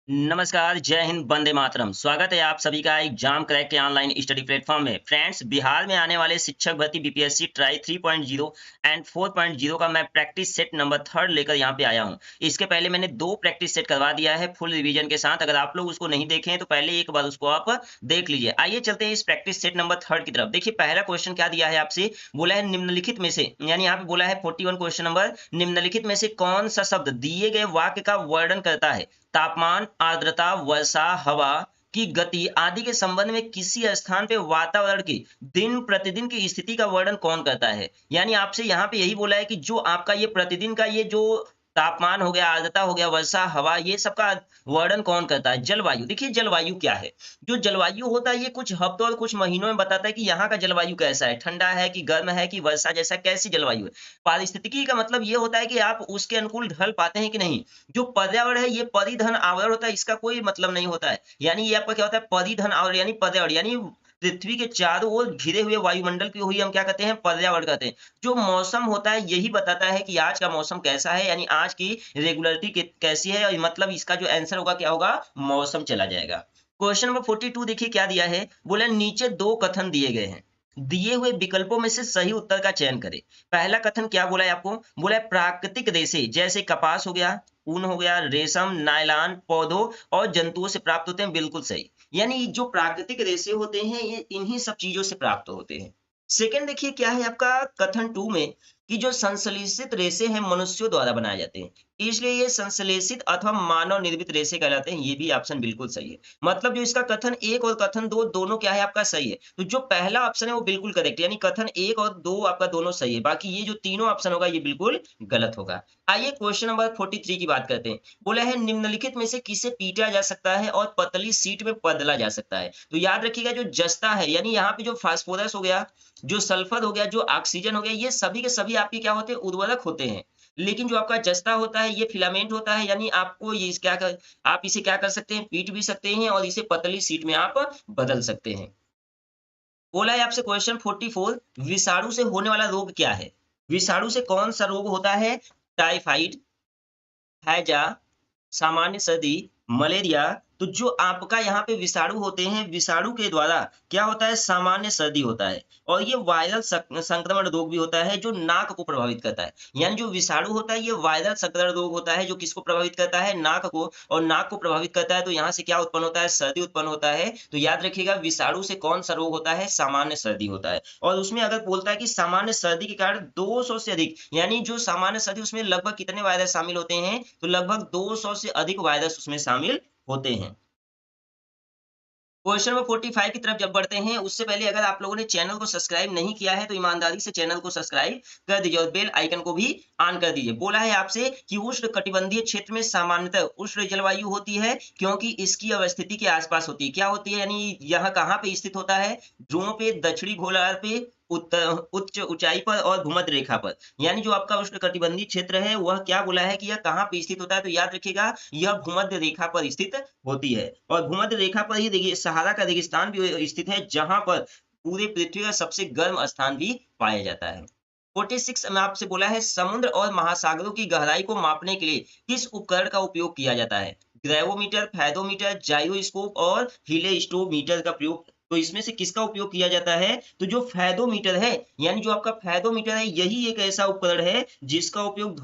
नमस्कार, जय हिंद, वंदे मातरम। स्वागत है आप सभी का एग्जाम क्रैक के ऑनलाइन स्टडी प्लेटफॉर्म में। फ्रेंड्स, बिहार में आने वाले शिक्षक भर्ती बीपीएससी ट्राई 3.0 एंड 4.0 का मैं प्रैक्टिस सेट नंबर 3 लेकर यहाँ पे आया हूँ। इसके पहले मैंने 2 प्रैक्टिस सेट करवा दिया है फुल रिवीजन के साथ। अगर आप लोग उसको नहीं देखे हैं तो पहले एक बार उसको आप देख लीजिए। आइए चलते हैं इस प्रैक्टिस सेट नंबर 3 की तरफ। देखिए पहला क्वेश्चन क्या दिया है आपसे, बोला है निम्नलिखित में से, यानी यहाँ पे बोला है 41 क्वेश्चन नंबर, निम्नलिखित में से कौन सा शब्द दिए गए वाक्य का वर्णन करता है। तापमान, आर्द्रता, वर्षा, हवा की गति आदि के संबंध में किसी स्थान पे वातावरण की दिन प्रतिदिन की स्थिति का वर्णन कौन करता है। यानी आपसे यहाँ पे यही बोला है कि जो आपका ये प्रतिदिन का ये जो तापमान हो गया, आर्द्रता हो गया, वर्षा, हवा, ये सब का वर्णन कौन करता है। जलवायु, देखिए जलवायु क्या है। जो जलवायु होता है ये कुछ हफ्तों और कुछ महीनों में बताता है कि यहाँ का जलवायु कैसा है, ठंडा है कि गर्म है कि वर्षा जैसा कैसी जलवायु है। पारिस्थितिकी का मतलब ये होता है कि आप उसके अनुकूल ढल पाते हैं कि नहीं। जो पर्यावरण है ये परिधन आवरण होता है, इसका कोई मतलब नहीं होता है। यानी ये आपका क्या होता है, परिधन आवरण यानी पर्यावरण, यानी पृथ्वी के चारों ओर घिरे हुए वायुमंडल की हुई हम क्या कहते हैं, पर्यावरण कहते हैं। जो मौसम होता है यही बताता है कि आज का मौसम कैसा है, यानी आज की रेगुलरिटी कैसी है, और मतलब इसका जो आंसर होगा क्या होगा, मौसम चला जाएगा। क्वेश्चन नंबर 42 देखिए क्या दिया है, बोला नीचे 2 कथन दिए गए हैं, दिए हुए विकल्पों में से सही उत्तर का चयन करें। पहला कथन क्या बोला है आपको, बोला है प्राकृतिक रेशे जैसे कपास हो गया, ऊन हो गया, रेशम, नायलॉन पौधों और जंतुओं से प्राप्त होते हैं, बिल्कुल सही। यानी जो प्राकृतिक रेशे होते हैं ये इन्हीं सब चीजों से प्राप्त होते हैं। सेकंड देखिए क्या है आपका कथन 2 में, कि जो संश्लेषित रेशे हैं मनुष्यों द्वारा बनाए जाते हैं, इसलिए ये संश्लेषित अथवा मानव निर्मित रेशे कहलाते हैं। ये भी ऑप्शन बिल्कुल सही है। मतलब जो इसका कथन 1 और कथन 2 दोनों क्या है आपका सही है। तो जो पहला ऑप्शन है वो बिल्कुल करेक्ट, यानी कथन 1 और 2 आपका दोनों सही है। बाकी ये जो तीनों ऑप्शन होगा ये बिल्कुल गलत होगा। आइए क्वेश्चन नंबर 43 की बात करते हैं। बोला है निम्नलिखित में से किसे पीटा जा सकता है और पतली सीट में बदला जा सकता है। तो याद रखिएगा जो जस्ता है, यानी यहाँ पे जो फास्फोरस हो गया, जो सल्फर हो गया, जो ऑक्सीजन हो गया, ये सभी के सभी आपके क्या होते हैं, उर्वरक होते हैं। लेकिन जो आपका जस्ता होता है ये फिलामेंट होता है, यानी आपको ये क्या कर, आप इसे क्या कर सकते हैं, पीट भी सकते हैं और इसे पतली सीट में आप बदल सकते हैं। बोला है आपसे क्वेश्चन 44, विषाणु से होने वाला रोग क्या है। विषाणु से कौन सा रोग होता है, टाइफाइड, हैजा, सामान्य सर्दी, मलेरिया। तो जो आपका यहाँ पे विषाणु होते हैं, विषाणु के द्वारा क्या होता है, सामान्य सर्दी होता है। और ये वायरल संक्रमण रोग भी होता है जो नाक को प्रभावित करता है। यानी जो विषाणु होता है ये वायरल संक्रमण रोग होता है जो किसको प्रभावित करता है, नाक को। और नाक को प्रभावित करता है तो यहाँ से क्या उत्पन्न होता है, सर्दी उत्पन्न होता है। तो याद रखिएगा विषाणु से कौन सा रोग होता है, सामान्य सर्दी होता है। और उसमें अगर बोलता है कि सामान्य सर्दी के कारण 200 से अधिक, यानी जो सामान्य सर्दी उसमें लगभग कितने वायरस शामिल होते हैं, तो लगभग 200 से अधिक वायरस उसमें शामिल होते हैं। क्वेश्चन नंबर 45 की तरफ जब बढ़ते हैं, उससे पहले अगर आप लोगों ने चैनल को सब्सक्राइब नहीं किया है तो ईमानदारी से चैनल को सब्सक्राइब कर दीजिए और बेल आइकन को भी ऑन कर दीजिए। बोला है आपसे कि उष्ण कटिबंधीय क्षेत्र में सामान्यतः उष्ण जलवायु होती है क्योंकि इसकी अवस्थिति के आसपास होती है। क्या होती है, यानी यह कहाँ पे स्थित होता है, ध्रुवों पे, दक्षिणी गोलार्ध पे, उत्तर उच्च ऊंचाई पर और भूमध्य रेखा पर। यानी जो आपका उष्णकटिबंधीय क्षेत्र है वह क्या बोला है कि यह कहाँ पे स्थित होता है, तो याद रखिएगा यह भूमध्य रेखा पर स्थित होती है। और भूमध्य रेखा पर ही देखिए सहारा का रेगिस्तान भी स्थित है जहां पर पूरे पृथ्वी का सबसे गर्म स्थान भी पाया जाता है। 46 में आपसे बोला है समुद्र और महासागरों की गहराई को मापने के लिए किस उपकरण का उपयोग किया जाता है। ग्रेवोमीटर, फैदोमीटर, जाइरोस्कोप और हीलियोस्टोमीटर का प्रयोग। तो इसमें से किसका उपयोग किया जाता है, तो जो फैदोमीटर है, यानी जो आपका फैदोमीटर है यही एक ऐसा उपकरण है जिसका उपयोग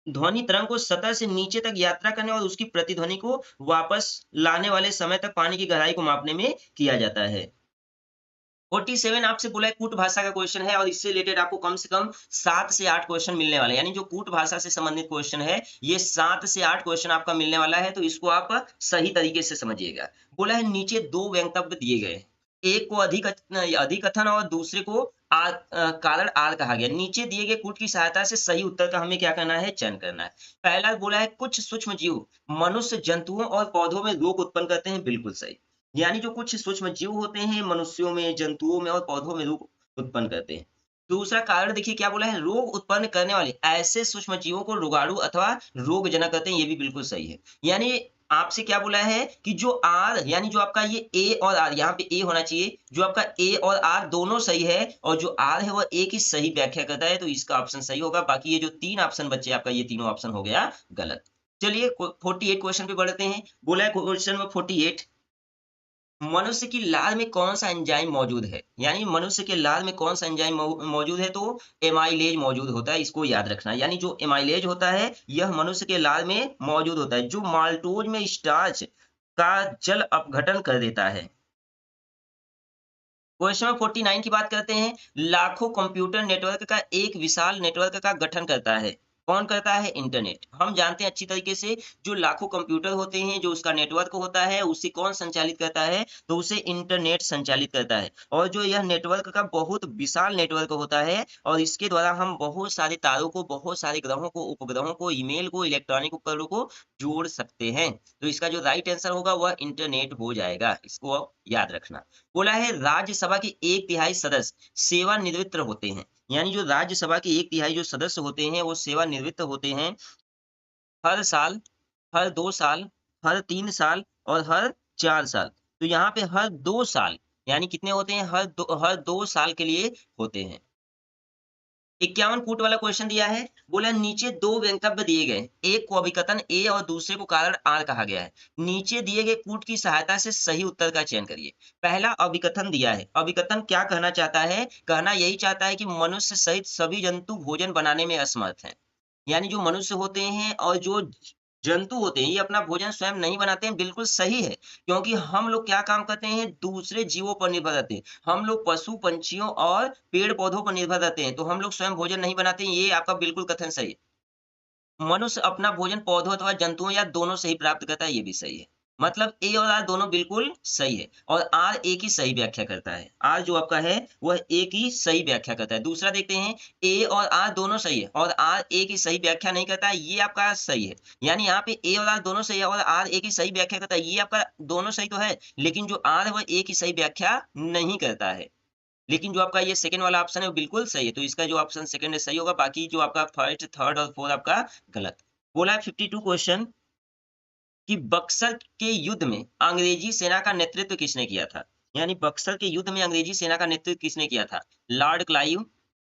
ध्वनि तरंग को सतह से नीचे तक यात्रा करने और उसकी प्रतिध्वनि को वापस लाने वाले समय तक पानी की गहराई को मापने में किया जाता है। 47 आपसे बोला है कूट भाषा का क्वेश्चन है और इससे रिलेटेड आपको कम से कम 7 से 8 क्वेश्चन मिलने वाले हैं। यानी जो कूट भाषा से संबंधित क्वेश्चन है ये 7 से 8 क्वेश्चन आपका मिलने वाला है, तो इसको आप सही तरीके से समझिएगा। बोला है नीचे 2 व्यंग्यवक्तव्य दिए गए हैं। एक को अधिकथन और दूसरे को कारण आर कहा गया। नीचे दिए गए कूट की सहायता से सही उत्तर का हमें क्या करना है, चयन करना है। पहला बोला है कुछ सूक्ष्म जीव मनुष्य, जंतुओं और पौधों में रोग उत्पन्न करते हैं, बिल्कुल सही। यानी जो कुछ सूक्ष्म जीव होते हैं मनुष्यों में, जंतुओं में और पौधों में रोग उत्पन्न करते हैं। दूसरा कारण देखिए क्या बोला है, रोग उत्पन्न करने वाले ऐसे सूक्ष्म जीवों को रोगाणु अथवा रोगजनक कहते हैं, ये भी बिल्कुल सही है। यानी आपसे क्या बोला है कि जो आर, यानी जो आपका ये ए और आर, यहाँ पे ए होना चाहिए, जो आपका ए और आर दोनों सही है और जो आर है वह ए की सही व्याख्या करता है, तो इसका ऑप्शन सही होगा। बाकी ये जो 3 ऑप्शन बच्चे आपका, ये तीनों ऑप्शन हो गया गलत। चलिए 48 क्वेश्चन पे बढ़ते हैं। बोला है क्वेश्चन नंबर 48, मनुष्य की लार में कौन सा एंजाइम मौजूद है? यानी मनुष्य के लार में कौन सा एंजाइम मौजूद है? तो एमाइलेज मौजूद होता है, इसको याद रखना। यानी जो एमाइलेज होता है यह मनुष्य के लार में मौजूद होता है, जो माल्टोज में स्टार्च का जल अपघटन कर देता है। क्वेश्चन नंबर 49 की बात करते हैं। लाखों कंप्यूटर नेटवर्क का एक विशाल नेटवर्क का गठन करता है। कौन करता है? इंटरनेट। हम जानते हैं अच्छी तरीके से, जो लाखों कंप्यूटर होते हैं, जो उसका नेटवर्क होता है, उसे कौन संचालित करता है? तो उसे इंटरनेट संचालित करता है। और जो यह नेटवर्क का बहुत विशाल नेटवर्क होता है, और इसके द्वारा हम बहुत सारे तारों को, बहुत सारे ग्रहों को, उपग्रहों को, ईमेल को, इलेक्ट्रॉनिक उपकरणों को जोड़ सकते हैं। तो इसका जो राइट आंसर होगा वह इंटरनेट हो जाएगा। इसको आप याद रखना। बोला है राज्यसभा के 1/3 सदस्य सेवानिवृत्त होते हैं। यानी जो राज्यसभा के 1/3 जो सदस्य होते हैं वो सेवानिवृत्त होते हैं हर साल, हर 2 साल, हर 3 साल और हर 4 साल। तो यहाँ पे हर 2 साल, यानी कितने होते हैं? हर 2 साल के लिए होते हैं। 51 फुट वाला क्वेश्चन दिया है। बोला नीचे दो वक्तव्य दिए गए, एक को अभिकथन ए और दूसरे को कारण आर कहा गया है। नीचे दिए गए कूट की सहायता से सही उत्तर का चयन करिए। पहला अभिकथन दिया है। अभिकथन क्या कहना चाहता है? कहना यही चाहता है कि मनुष्य सहित सभी जंतु भोजन बनाने में असमर्थ हैं। यानी जो मनुष्य होते हैं और जो जंतु होते हैं, ये अपना भोजन स्वयं नहीं बनाते हैं, बिल्कुल सही है। क्योंकि हम लोग क्या काम करते हैं? दूसरे जीवों पर निर्भर रहते हैं। हम लोग पशु, पंछियों और पेड़-पौधों पर निर्भर रहते हैं, तो हम लोग स्वयं भोजन नहीं बनाते हैं, ये आपका बिल्कुल कथन सही है। मनुष्य अपना भोजन पौधों अथवा जंतुओं या दोनों से ही प्राप्त करता है, ये भी सही है। मतलब ए और आर दोनों बिल्कुल सही है, और आर ए की सही व्याख्या करता है। आर जो आपका है वह ए की सही व्याख्या करता है। दूसरा देखते हैं, ए और आर दोनों सही है और आर ए की सही व्याख्या नहीं करता है, ये आपका सही है। यानी यहाँ पे ए और आर दोनों सही है और आर ए की सही व्याख्या करता है, ये आपका दोनों सही तो है, लेकिन जो आर है वह ए की सही व्याख्या नहीं करता है। लेकिन जो आपका ये सेकंड वाला ऑप्शन है वो बिल्कुल सही है, तो इसका जो ऑप्शन सेकंड है सही होगा, बाकी जो आपका फर्स्ट, थर्ड और फोर्थ आपका गलत। बोला है 52 क्वेश्चन कि बक्सर के युद्ध में अंग्रेजी सेना का नेतृत्व किसने किया था? यानी बक्सर के युद्ध में अंग्रेजी सेना का नेतृत्व किसने किया था? Lord Clive,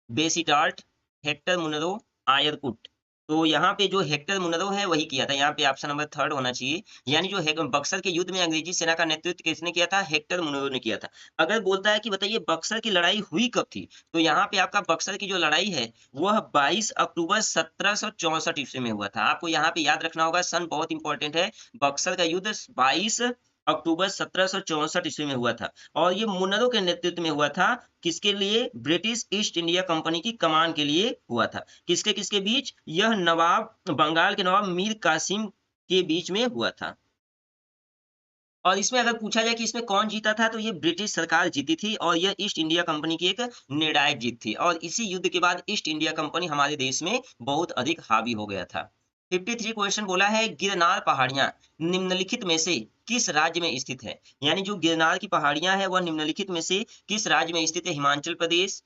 Vansittart, Hector Munro, Eyre Coote. तो यहाँ पे जो हेक्टर मुनरो है वही किया था। यहाँ पे ऑप्शन नंबर थर्ड होना चाहिए। यानी जो बक्सर के युद्ध में अंग्रेजी सेना का नेतृत्व किसने किया था? हेक्टर मुनरो ने किया था। अगर बोलता है कि बताइए बक्सर की लड़ाई हुई कब थी, तो यहाँ पे आपका बक्सर की जो लड़ाई है वह 22 अक्टूबर 1764 ईस्वी में हुआ था। आपको यहाँ पे याद रखना होगा, सन बहुत इंपॉर्टेंट है। बक्सर का युद्ध 22 अक्टूबर 1764 ईस्वी में हुआ था, और ये मुनरो के नेतृत्व में हुआ था। किसके लिए? ब्रिटिश ईस्ट इंडिया कंपनी की कमान के लिए हुआ था। किसके किसके बीच? यह नवाब, बंगाल के नवाब मीर कासिम के बीच में हुआ था। और इसमें अगर पूछा जाए कि इसमें कौन जीता था, तो ये ब्रिटिश सरकार जीती थी, और यह ईस्ट इंडिया कंपनी की एक निर्णायक जीत थी। और इसी युद्ध के बाद ईस्ट इंडिया कंपनी हमारे देश में बहुत अधिक हावी हो गया था। 53 क्वेश्चन बोला है गिरनार पहाड़ियां निम्नलिखित में से किस राज्य में स्थित है? यानी जो गिरनार की पहाड़ियां है वह निम्नलिखित में से किस राज्य में स्थित है? हिमाचल प्रदेश,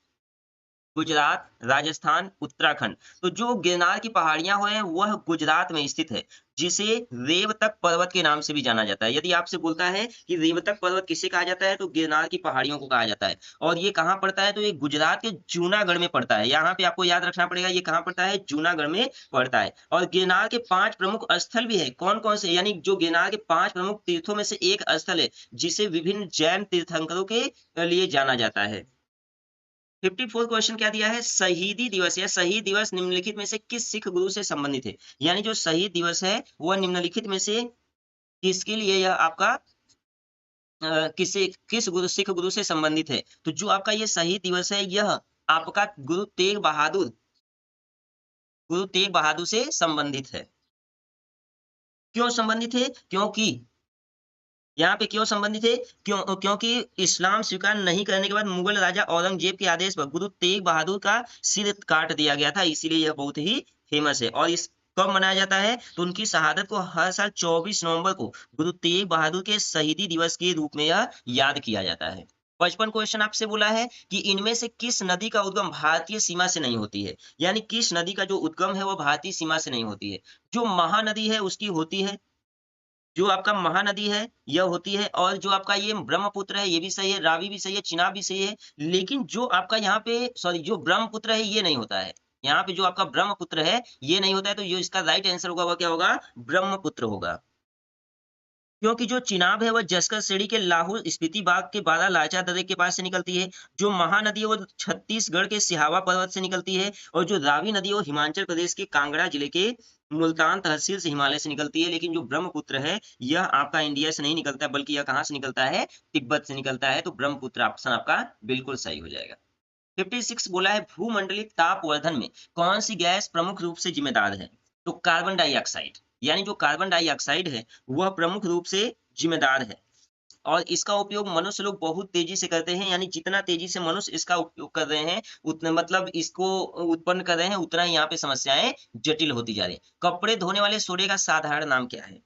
गुजरात, राजस्थान, उत्तराखंड। तो जो गिरनार की पहाड़ियां हैं वह गुजरात में स्थित है, जिसे रेवतक पर्वत के नाम से भी जाना जाता है। यदि आपसे बोलता है कि रेवतक पर्वत किसे कहा जाता है, तो गिरनार की पहाड़ियों को कहा जाता है। और ये कहाँ पड़ता है? तो ये गुजरात के जूनागढ़ में पड़ता है। यहाँ पे आपको याद रखना पड़ेगा, ये कहाँ पड़ता है? जूनागढ़ में पड़ता है। और गिरनार के 5 प्रमुख स्थल भी है। कौन कौन से? यानी जो गिरनार के 5 प्रमुख तीर्थों में से एक स्थल है, जिसे विभिन्न जैन तीर्थंकरों के लिए जाना जाता है। 54 क्वेश्चन क्या दिया है? शहीदी दिवस या शहीद दिवस निम्नलिखित में से किस सिख गुरु से संबंधित है? यानी जो शहीद दिवस है वह निम्नलिखित में से किसके लिए, यह आपका किस गुरु, सिख गुरु से संबंधित है? तो जो आपका ये शहीद दिवस है यह आपका गुरु तेग बहादुर से संबंधित है। क्यों संबंधित है? क्योंकि यहाँ पे क्यों संबंधित है? क्योंकि इस्लाम स्वीकार नहीं करने के बाद मुगल राजा औरंगजेब के आदेश पर गुरु तेग बहादुर का सिर काट दिया गया था, इसीलिए यह बहुत ही फेमस है। और इस कब मनाया जाता है? तो उनकी शहादत को हर साल 24 नवंबर को गुरु तेग बहादुर के शहीदी दिवस के रूप में यह याद किया जाता है। 55 क्वेश्चन आपसे बोला है कि इनमें से किस नदी का उद्गम भारतीय सीमा से नहीं होती है? यानी किस नदी का जो उद्गम है वह भारतीय सीमा से नहीं होती है? जो महानदी है उसकी होती है, जो आपका महानदी है यह होती है, और जो आपका ये ब्रह्मपुत्र है ये भी सही है, रावी भी सही है, चिनाब भी सही है। लेकिन जो आपका यहाँ पे, सॉरी, जो ब्रह्मपुत्र है ये नहीं होता है। यहाँ पे जो आपका ब्रह्मपुत्र है ये नहीं होता है, तो जो इसका राइट आंसर होगा वह क्या होगा, ब्रह्मपुत्र होगा। क्योंकि जो चिनाब है वह जस्कर श्रेणी के लाहौल स्पीति बाग के बारालाचा दर्रे के पास से निकलती है। जो महानदी है वो छत्तीसगढ़ के सिहावा पर्वत से निकलती है। और जो रावी नदी है वो हिमाचल प्रदेश के कांगड़ा जिले के मुल्तान तहसील से हिमालय से निकलती है। लेकिन जो ब्रह्मपुत्र है यह आपका इंडिया से नहीं निकलता है, बल्कि यह कहाँ से निकलता है, तिब्बत से निकलता है। तो ब्रह्मपुत्र ऑप्शन आपका बिल्कुल सही हो जाएगा। 56 बोला है भूमंडलीय तापवर्धन में कौन सी गैस प्रमुख रूप से जिम्मेदार है। तो कार्बन डाइऑक्साइड, यानी जो कार्बन डाइऑक्साइड है वह प्रमुख रूप से जिम्मेदार है। और इसका उपयोग मनुष्य लोग बहुत तेजी से करते हैं, यानी जितना तेजी से मनुष्य इसका उपयोग कर रहे हैं उतना, मतलब इसको उत्पन्न कर रहे हैं, उतना ही यहाँ पे समस्याएं जटिल होती जा रही हैं। कपड़े धोने वाले सोडे का साधारण नाम क्या है,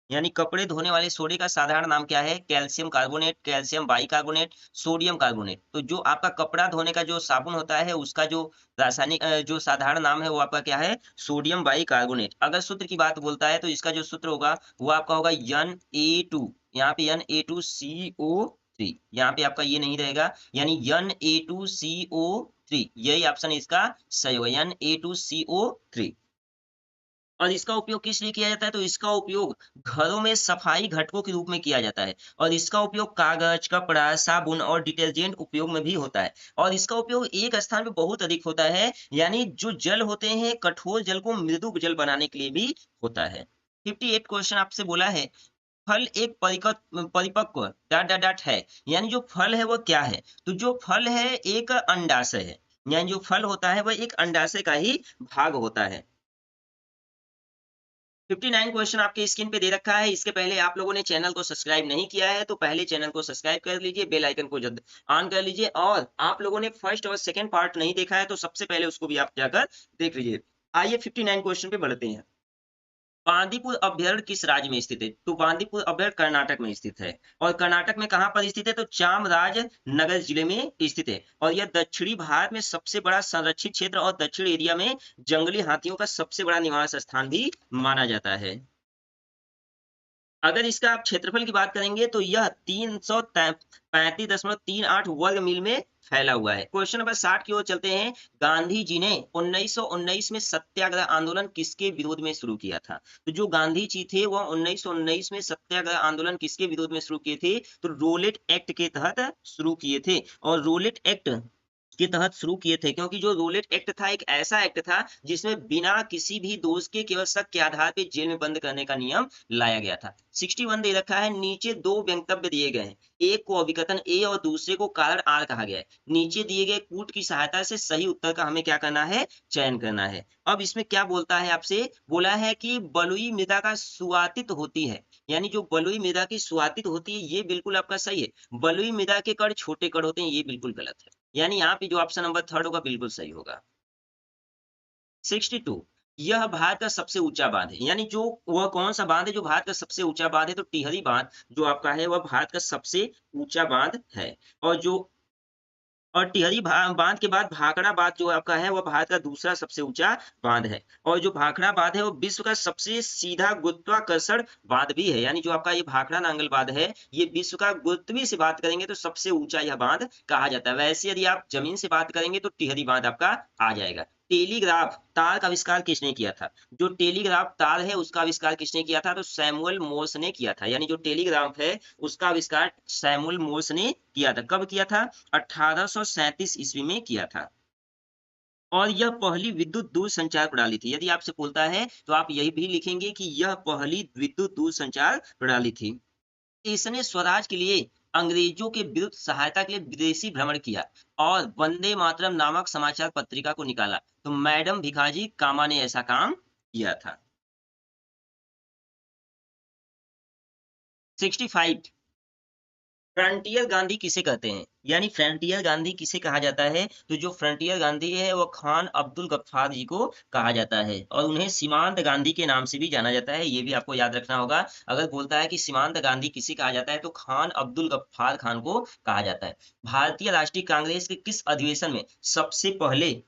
यानी कपड़े धोने वाले सोडे का साधारण नाम क्या है, calcium carbonate, calcium bicarbonate, sodium carbonate. तो जो आपका कपड़ा धोने का जो साबुन होता है उसका जो रासायनिक जो साधारण नाम है वो आपका क्या है, सोडियम बाइकार्बोनेट। अगर सूत्र की बात बोलता है तो इसका जो सूत्र होगा वो आपका होगा Na2, यहाँ पे Na2CO3, यहाँ पे आपका ये नहीं रहेगा, यानी Na2CO3, यही ऑप्शन इसका सही होगा, Na2CO3। और इसका उपयोग किस लिए किया जाता है, तो इसका उपयोग घरों में सफाई घटकों के रूप में किया जाता है। और इसका उपयोग कागज, कपड़ा, साबुन और डिटर्जेंट उपयोग में भी होता है। और इसका उपयोग एक स्थान पे बहुत अधिक होता है, यानी जो जल होते हैं कठोर जल को मृदु जल बनाने के लिए भी होता है। 58 क्वेश्चन आपसे बोला है फल एक परिपक्व डॉट डॉट डॉट है, यानी जो फल है वो क्या है। तो जो फल है एक अंडाशय है, यानी जो फल होता है वह एक अंडाशय का ही भाग होता है। 59 क्वेश्चन आपके स्क्रीन पे दे रखा है। इसके पहले आप लोगों ने चैनल को सब्सक्राइब नहीं किया है तो पहले चैनल को सब्सक्राइब कर लीजिए, बेल आइकन को जल्द ऑन कर लीजिए। और आप लोगों ने फर्स्ट और सेकंड पार्ट नहीं देखा है तो सबसे पहले उसको भी आप जाकर देख लीजिए। आइए 59 क्वेश्चन पे बढ़ते हैं। बांदीपुर अभ्यारण्य किस राज्य में स्थित है, तो बांदीपुर अभ्यारण्य कर्नाटक में स्थित है। और कर्नाटक में कहां पर स्थित है, तो चामराजनगर जिले में स्थित है। और यह दक्षिणी भारत में सबसे बड़ा संरक्षित क्षेत्र और दक्षिण एरिया में जंगली हाथियों का सबसे बड़ा निवास स्थान भी माना जाता है। अगर इसका आप क्षेत्रफल की बात करेंगे तो यह 335.38 वर्ग मील में फैला हुआ है। क्वेश्चन नंबर 60 की ओर चलते हैं। गांधी जी ने 1919 में सत्याग्रह आंदोलन किसके विरोध में शुरू किया था, तो जो गांधी जी थे वह 1919 में सत्याग्रह आंदोलन किसके विरोध में शुरू किए थे, तो रोलेट एक्ट के तहत शुरू किए थे। और रोलेट एक्ट के तहत शुरू किए थे क्योंकि जो रोलेट एक्ट था एक ऐसा एक्ट था जिसमें बिना किसी भी दोष के केवल शक के आधार पर जेल में बंद करने का नियम लाया गया था। 61 दे रखा है। नीचे दो वक्तव्य दिए गए हैं, एक को अभिकथन ए और दूसरे को कारण आर कहा गया है। नीचे दिए गए कूट की सहायता से सही उत्तर का हमें क्या करना है, चयन करना है। अब इसमें क्या बोलता है आपसे, बोला है कि बलुई मृदा का सुआतित होती है, यानी जो बलुई मृदा की सुआतित होती है ये बिल्कुल आपका सही है। बलुई मृदा के कण छोटे कण होते हैं, ये बिल्कुल गलत है, यानी यहाँ पे जो ऑप्शन नंबर थर्ड होगा बिल्कुल सही होगा। 62, यह भारत का सबसे ऊंचा बांध है, यानी जो वह कौन सा बांध है जो भारत का सबसे ऊंचा बांध है, तो टिहरी बांध जो आपका है वह भारत का सबसे ऊंचा बांध है। और जो और टिहरी बांध के बाद भाखड़ा बांध जो आपका है वह भारत का दूसरा सबसे ऊंचा बांध है। और जो भाखड़ा बांध है वो विश्व का सबसे सीधा गुरुत्वाकर्षण बांध भी है, यानी जो आपका ये भाखड़ा नांगल बांध है ये विश्व का गुरुत्वीय से बात करेंगे तो सबसे ऊंचा यह बांध कहा जाता है। वैसे यदि आप जमीन से बात करेंगे तो टिहरी बांध आपका आ जाएगा। टेलीग्राफ तार का आविष्कार किसने किया था, जो टेलीग्राफ तार है उसका आविष्कार किसने किया था, तो सैमुअल मोर्स ने किया था। यानी जो टेलीग्राफ है उसका आविष्कार सैमुअल मोर्स ने किया था। कब किया था, 1837 ईस्वी में किया था। और यह पहली विद्युत दूर संचार प्रणाली थी। यदि आपसे पूछता है तो आप यही भी लिखेंगे कि यह पहली विद्युत दूर संचार प्रणाली थी। इसने स्वराज के लिए अंग्रेजों के विरुद्ध सहायता के लिए विदेशी भ्रमण किया और वंदे मातरम नामक समाचार पत्रिका को निकाला। तो मैडम भिखाजी कामा ने ऐसा काम किया था। 65, फ्रंटियर गांधी किसे कहते हैं, यानी फ्रंटियर गांधी किसे कहा जाता है, तो जो फ्रंटियर गांधी है वो खान अब्दुल गफ्फार जी को कहा जाता है। और उन्हें सीमांत गांधी के नाम से भी जाना जाता है, ये भी आपको याद रखना होगा। अगर बोलता है कि सीमांत गांधी किसे कहा जाता है तो खान अब्दुल गफ्फार खान को कहा जाता है। भारतीय राष्ट्रीय कांग्रेस के किस अधिवेशन में सबसे पहले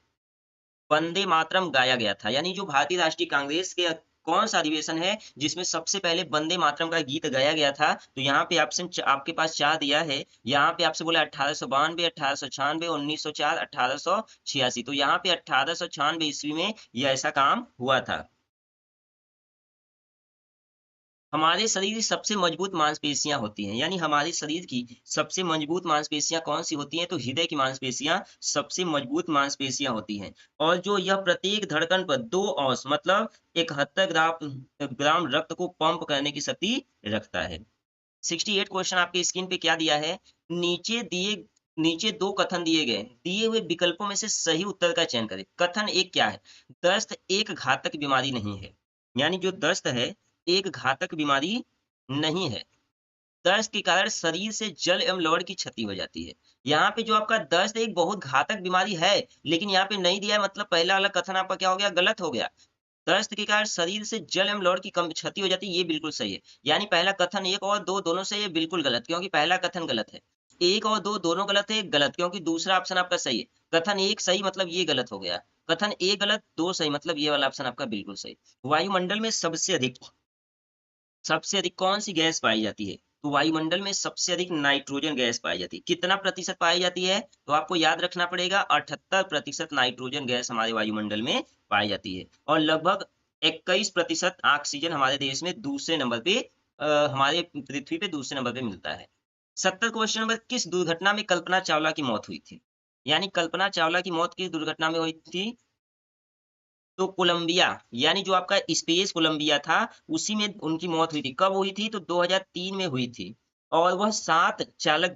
वंदे मातरम गाया गया था, यानी जो भारतीय राष्ट्रीय कांग्रेस के कौन सा अधिवेशन है जिसमें सबसे पहले वंदे मातरम का गीत गाया गया था? तो यहाँ पे ऑप्शन आपके पास 4 दिया है। यहाँ पे आपसे बोला 1892, 1896, 1904, 1886। तो यहाँ पे 1896 ईस्वी में ये ऐसा काम हुआ था। हमारे शरीर की सबसे मजबूत मांसपेशियां होती हैं, यानी हमारे शरीर की सबसे मजबूत मांसपेशियां कौन सी होती हैं? तो हृदय की मांसपेशियां सबसे मजबूत मांसपेशियां होती हैं। और जो यह प्रत्येक धड़कन पर 2 औंस मतलब 71 ग्राम रक्त को पंप करने की शक्ति रखता है। 68 क्वेश्चन आपके स्क्रीन पे क्या दिया है? नीचे 2 कथन दिए हुए विकल्पों में से सही उत्तर का चयन करें। कथन एक क्या है? दस्त एक घातक बीमारी नहीं है। यानी जो दस्त है एक घातक बीमारी नहीं है। दस्त के कारण शरीर से जल एवं लवण की क्षति हो जाती है। यहाँ पे जो आपका दस्त एक बहुत घातक बीमारी है, लेकिन यहाँ पे नहीं दिया है, मतलब पहला वाला कथन आपका क्या हो गया? गलत हो गया। दस्त के कारण शरीर से जल एवं लवण की कम क्षति हो जाती है, ये बिल्कुल सही है। यानी पहला कथन 1 और 2 दोनों से ये बिल्कुल गलत, क्योंकि पहला कथन गलत है। 1 और 2 दोनों गलत है, गलत, क्योंकि दूसरा ऑप्शन आपका सही है। कथन 1 सही मतलब ये गलत हो गया। कथन 1 गलत, 2 सही मतलब ये वाला ऑप्शन आपका बिल्कुल सही। वायुमंडल में सबसे अधिक कौन सी गैस पाई जाती है? तो वायुमंडल में सबसे अधिक नाइट्रोजन गैस पाई जाती है। कितना प्रतिशत पाई जाती है? तो आपको याद रखना पड़ेगा, 78% नाइट्रोजन गैस हमारे वायुमंडल में पाई जाती है। और लगभग 21% ऑक्सीजन हमारे देश में दूसरे नंबर पे हमारे पृथ्वी पे दूसरे नंबर पे मिलता है। 70 क्वेश्चन नंबर, किस दुर्घटना में कल्पना चावला की मौत हुई थी? यानी कल्पना चावला की मौत किस दुर्घटना में हुई थी? तो कोलंबिया, यानी जो आपका स्पेस कोलंबिया था, उसी में उनकी मौत हुई थी। कब हुई थी? तो 2003 में हुई थी। और वह 7 चालक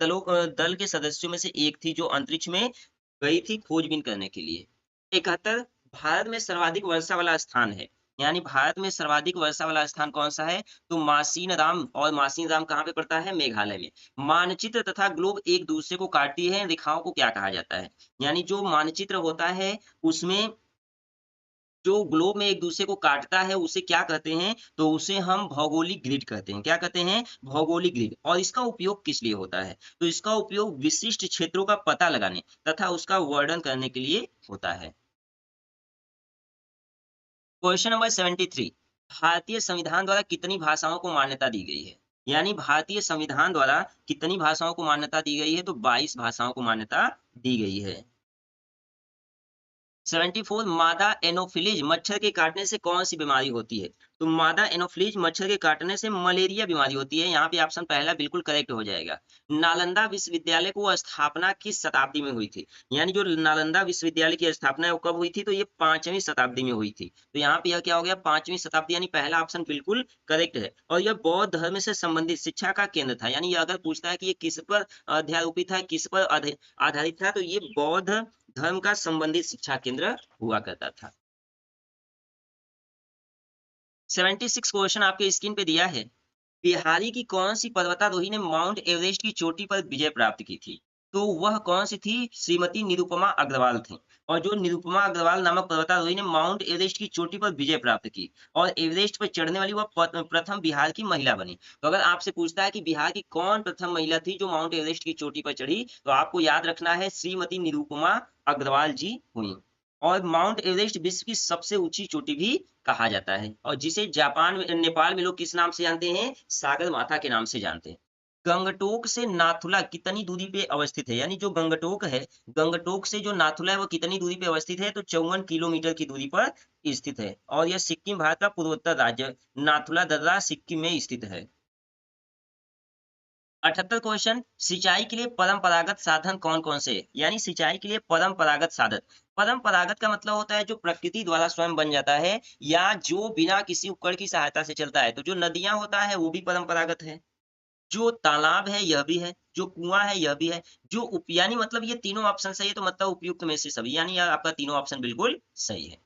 दल के सदस्यों में से एक थी, जो अंतरिक्ष में गई थी खोजबीन करने के लिए। 71, भारत में सर्वाधिक वर्षा वाला स्थान है। यानी भारत में सर्वाधिक वर्षा वाला स्थान कौन सा है? तो मासीनराम, और मासीनराम कहाँ पे पड़ता है? मेघालय में। मानचित्र तथा ग्लोब एक दूसरे को काटती है, रेखाओं को क्या कहा जाता है? यानी जो मानचित्र होता है उसमें जो ग्लोब में एक दूसरे को काटता है, उसे क्या कहते हैं? तो उसे हम भौगोलिक ग्रिड कहते हैं। क्या कहते हैं? भौगोलिक ग्रिड। और इसका उपयोग किस लिए होता है? तो इसका उपयोग विशिष्ट क्षेत्रों का पता लगाने तथा उसका वर्णन करने के लिए होता है। क्वेश्चन नंबर 73, भारतीय संविधान द्वारा कितनी भाषाओं को मान्यता दी गई है? यानी भारतीय संविधान द्वारा कितनी भाषाओं को मान्यता दी गई है? तो 22 भाषाओं को मान्यता दी गई है। 74, मादा एनोफिलीज मच्छर के काटने से कौन सी बीमारी होती है? तो मादा एनोफिलीज मच्छर के काटने से मलेरिया बीमारी होती है। यहाँ पे ऑप्शन पहला बिल्कुल करेक्ट हो जाएगा। नालंदा विश्वविद्यालय को स्थापना किस शताब्दी में हुई थी? यानी जो नालंदा विश्वविद्यालय की स्थापना है वो कब हुई थी? तो ये 5वीं शताब्दी में हुई थी। तो यहाँ पे यह क्या हो गया? 5वीं शताब्दी, यानी पहला ऑप्शन बिल्कुल करेक्ट है। और यह बौद्ध धर्म से संबंधित शिक्षा का केंद्र था। यानी ये अगर पूछता है कि ये किस पर अध्यारोपित था, किस पर आधारित था, तो ये बौद्ध धर्म का संबंधित शिक्षा केंद्र हुआ करता था। 76 क्वेश्चन आपके स्क्रीन पे दिया है। बिहारी की कौन सी पर्वतारोही ने माउंट एवरेस्ट की चोटी पर विजय प्राप्त की थी? तो वह कौन सी थी? श्रीमती निरुपमा अग्रवाल थी। और जो निरुपमा अग्रवाल नामक पर्वतारोही ने माउंट एवरेस्ट की चोटी पर विजय प्राप्त की और एवरेस्ट पर चढ़ने वाली वह प्रथम बिहार की महिला बनी। तो अगर आपसे पूछता है कि बिहार की कौन प्रथम महिला थी जो माउंट एवरेस्ट की चोटी पर चढ़ी, तो आपको याद रखना है श्रीमती निरुपमा अग्रवाल जी हुई। और माउंट एवरेस्ट विश्व की सबसे ऊंची चोटी भी कहा जाता है, और जिसे जापान में नेपाल में लोग किस नाम से जानते हैं? सागर माथा के नाम से जानते हैं। गंगटोक से नाथुला कितनी दूरी पे अवस्थित है? यानी जो गंगटोक है, गंगटोक से जो नाथुला है वो कितनी दूरी पे अवस्थित है? तो 54 किलोमीटर की दूरी पर स्थित है। और यह सिक्किम भारत का पूर्वोत्तर राज्य नाथुला दर्रा सिक्किम में स्थित है। 78 क्वेश्चन, सिंचाई के लिए परंपरागत साधन कौन कौन से? यानी सिंचाई के लिए परंपरागत साधन, परंपरागत का मतलब होता है जो प्रकृति द्वारा स्वयं बन जाता है, या जो बिना किसी उपकरण की सहायता से चलता है। तो जो नदियां होता है वो भी परंपरागत है, जो तालाब है यह भी है, जो कुआं है यह भी है, जो यानी मतलब ये तीनों ऑप्शन सही है, तो मतलब उपयुक्त में से सभी, यानी यार आपका तीनों ऑप्शन बिल्कुल सही है।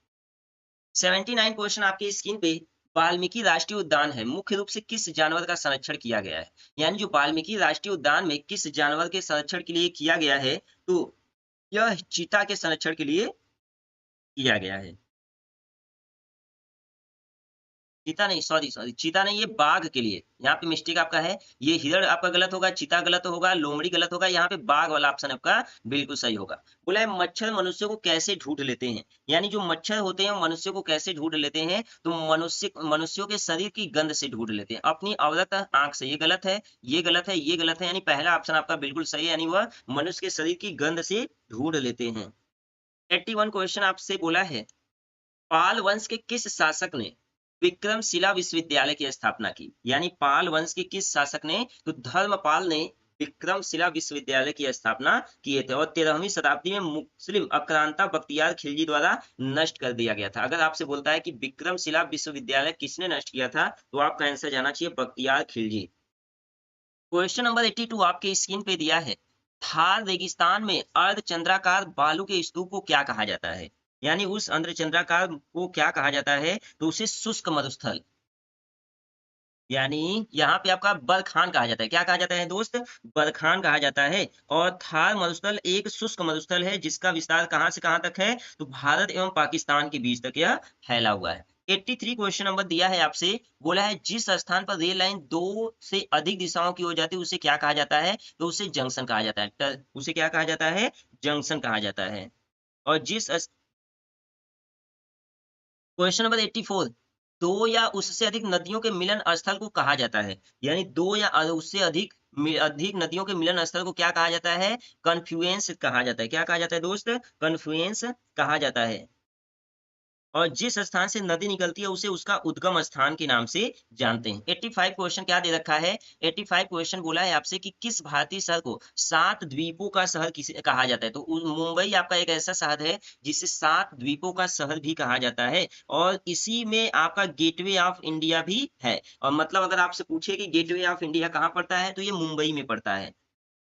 79 क्वेश्चन आपकी स्क्रीन पे, वाल्मीकि राष्ट्रीय उद्यान है मुख्य रूप से किस जानवर का संरक्षण किया गया है? यानी जो वाल्मीकि राष्ट्रीय उद्यान में किस जानवर के संरक्षण के लिए किया गया है? तो यह चीता के संरक्षण के लिए किया गया है। चीता नहीं, सॉरी सॉरी, चीता नहीं, ये बाघ के लिए यहाँ पे मिस्टेक आपका है। ये हिरण आपका गलत होगा, चीता गलत होगा, लोमड़ी गलत होगा, यहाँ पे बाघ वाला ऑप्शन आपका बिल्कुल सही होगा। बोला है मच्छर मनुष्य को कैसे ढूंढ लेते हैं, यानी जो मच्छर होते हैं मनुष्य को कैसे ढूंढ लेते हैं, तो मनुष्यों के शरीर की गंध से ढूंढ लेते हैं, अपनी अवरक्त आंख से। ये गलत है, ये गलत है, ये गलत है, यानी पहला ऑप्शन आपका बिल्कुल सही है, यानी वह मनुष्य के शरीर की गंध से ढूंढ लेते हैं। 81 क्वेश्चन आपसे बोला है, पाल वंश के किस शासक ने विक्रमशिला विश्वविद्यालय की स्थापना की, यानी पाल वंश के किस शासक ने, तो धर्मपाल ने विक्रमशिला विश्वविद्यालय की स्थापना किए थे, और 13वीं शताब्दी में मुस्लिम आक्रांता बख्तियार खिलजी द्वारा नष्ट कर दिया गया था। अगर आपसे बोलता है कि विक्रमशिला विश्वविद्यालय किसने नष्ट किया था, तो आपका आंसर जाना चाहिए बख्तियार खिलजी। क्वेश्चन नंबर 82 आपके स्क्रीन पे दिया है, थार रेगिस्तान में अर्धचंद्राकार बालू के स्तूप को क्या कहा जाता है, यानी उस अर्धचंद्राकार को क्या कहा जाता है, तो उसे शुष्क मरुस्थल, यानी यहाँ पे आपका बरखान कहा जाता है। क्या कहा जाता है दोस्त, बरखान कहा जाता है। और थार मरुस्थल एक शुष्क मरुस्थल है जिसका विस्तार कहाँ से कहाँ तक है, तो भारत एवं पाकिस्तान के बीच तक यह फैला हुआ है। 83 क्वेश्चन नंबर दिया है आपसे, बोला है जिस स्थान पर रेल लाइन 2 से अधिक दिशाओं की हो जाती है उसे क्या कहा जाता है, तो उसे जंक्शन कहा जाता है। उसे क्या कहा जाता है, जंक्शन कहा जाता है। और क्वेश्चन नंबर 84, दो या उससे अधिक नदियों के मिलन स्थल को कहा जाता है, यानी दो या उससे अधिक नदियों के मिलन स्थल को क्या कहा जाता है, कन्फ्लुएंस कहा जाता है। क्या कहा जाता है दोस्त, कन्फ्लुएंस कहा जाता है। और जिस स्थान से नदी निकलती है उसे उसका उद्गम स्थान के नाम से जानते हैं। 85 क्वेश्चन क्या दे रखा है, 85 क्वेश्चन बोला है आपसे कि किस भारतीय शहर को 7 द्वीपों का शहर किसे कहा जाता है, तो मुंबई आपका एक ऐसा शहर है जिसे 7 द्वीपों का शहर भी कहा जाता है, और इसी में आपका गेटवे ऑफ इंडिया भी है। और मतलब अगर आपसे पूछे कि गेटवे ऑफ इंडिया कहाँ पड़ता है, तो ये मुंबई में पड़ता है।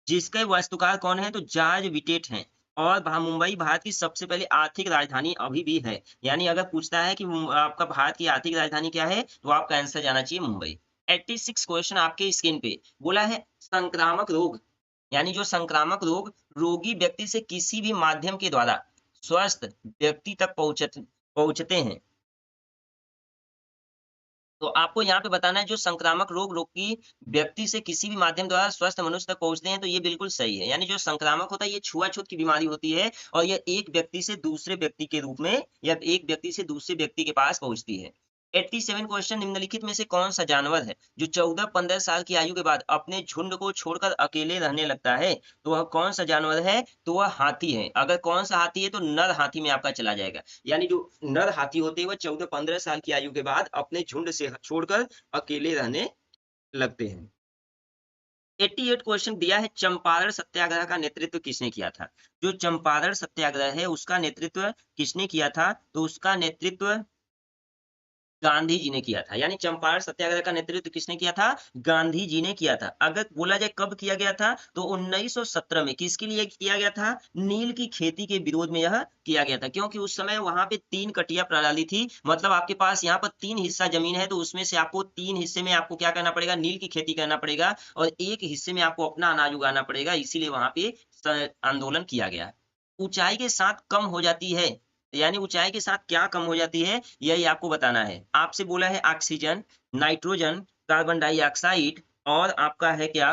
जिसके वास्तुकार कौन है, तो जॉर्ज विटेट हैं। और मुंबई भारत की सबसे पहले आर्थिक राजधानी अभी भी है, यानी अगर पूछता है कि आपका भारत की आर्थिक राजधानी क्या है, तो आपका आंसर जाना चाहिए मुंबई। 86 क्वेश्चन आपके स्क्रीन पे बोला है, संक्रामक रोग, यानी जो संक्रामक रोग रोगी व्यक्ति से किसी भी माध्यम के द्वारा स्वस्थ व्यक्ति तक पहुंचते हैं, तो आपको यहाँ पे बताना है जो संक्रामक रोग रोगी व्यक्ति से किसी भी माध्यम द्वारा स्वस्थ मनुष्य तक पहुंचते हैं, तो ये बिल्कुल सही है। यानी जो संक्रामक होता है ये छुआछूत की बीमारी होती है, और यह एक व्यक्ति से दूसरे व्यक्ति के रूप में या एक व्यक्ति से दूसरे व्यक्ति के पास पहुंचती है। 87 क्वेश्चन, निम्नलिखित में से कौन सा जानवर है जो 14-15 साल की आयु के बाद अपने झुंड को छोड़कर अकेले रहने लगता है, तो वह कौन सा जानवर है, तो वह हाथी है। अगर कौन सा हाथी है, तो नर हाथी में आपका चला जाएगा, यानी जो नर हाथी होते हैं वह 14-15 साल की आयु के बाद अपने झुंड से छोड़कर अकेले रहने लगते हैं। 88 क्वेश्चन दिया है, चंपारण सत्याग्रह का नेतृत्व किसने किया था, जो चंपारण सत्याग्रह है उसका नेतृत्व किसने किया था, तो उसका नेतृत्व गांधी जी ने किया था। यानी चंपारण सत्याग्रह का नेतृत्व किसने किया था, गांधी जी ने किया था। अगर बोला जाए कब किया गया था, तो 1917 में। किसके लिए किया गया था, नील की खेती के विरोध में यह किया गया था, क्योंकि उस समय वहां पे 3 कटिया प्रणाली थी। मतलब आपके पास यहाँ पर 3 हिस्सा जमीन है, तो उसमें से आपको 3 हिस्से में आपको क्या करना पड़ेगा, नील की खेती करना पड़ेगा, और एक हिस्से में आपको अपना अनाज उगाना पड़ेगा। इसीलिए वहां पे आंदोलन किया गया। ऊंचाई के साथ कम हो जाती है, यानी ऊंचाई के साथ क्या कम हो जाती है, यही आपको बताना है। आपसे बोला है ऑक्सीजन, नाइट्रोजन, कार्बन डाइऑक्साइड, और आपका है क्या,